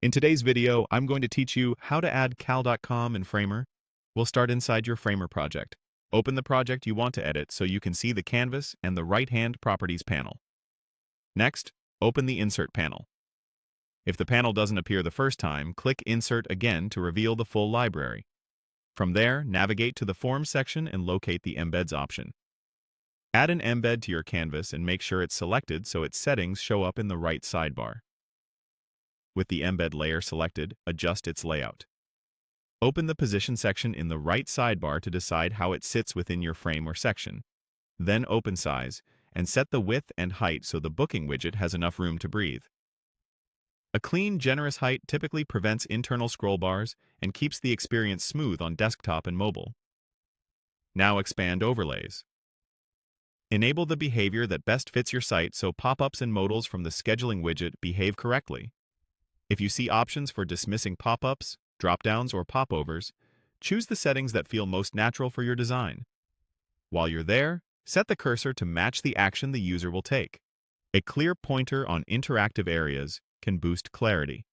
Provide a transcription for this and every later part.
In today's video, I'm going to teach you how to add cal.com in Framer. We'll start inside your Framer project. Open the project you want to edit so you can see the canvas and the right-hand properties panel. Next, open the Insert panel. If the panel doesn't appear the first time, click Insert again to reveal the full library. From there, navigate to the Forms section and locate the Embeds option. Add an embed to your canvas and make sure it's selected so its settings show up in the right sidebar. With the embed layer selected, adjust its layout. Open the Position section in the right sidebar to decide how it sits within your frame or section. Then open Size and set the width and height so the booking widget has enough room to breathe. A clean, generous height typically prevents internal scroll bars and keeps the experience smooth on desktop and mobile. Now expand Overlays. Enable the behavior that best fits your site so pop-ups and modals from the scheduling widget behave correctly. If you see options for dismissing pop-ups, drop-downs, or popovers, choose the settings that feel most natural for your design. While you're there, set the cursor to match the action the user will take. A clear pointer on interactive areas can boost clarity.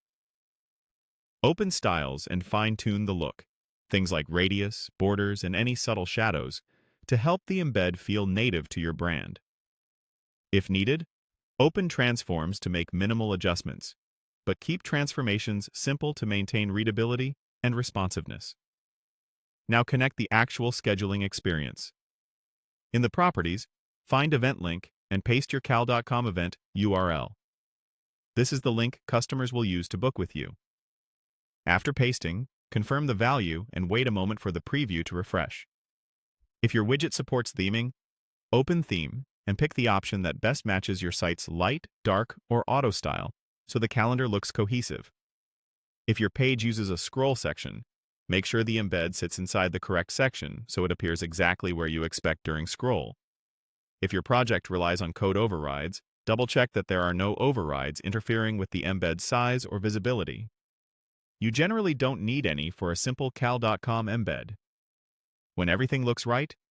Open styles and fine-tune the look, things like radius, borders, and any subtle shadows, to help the embed feel native to your brand. If needed, open transforms to make minimal adjustments, but keep transformations simple to maintain readability and responsiveness. Now connect the actual scheduling experience. In the Properties, find Event Link and paste your cal.com event URL. This is the link customers will use to book with you. After pasting, confirm the value and wait a moment for the preview to refresh. If your widget supports theming, open Theme and pick the option that best matches your site's light, dark, or auto style so the calendar looks cohesive. If your page uses a scroll section, make sure the embed sits inside the correct section so it appears exactly where you expect during scroll. If your project relies on code overrides, double-check that there are no overrides interfering with the embed size or visibility. You generally don't need any for a simple cal.com embed. When everything looks right,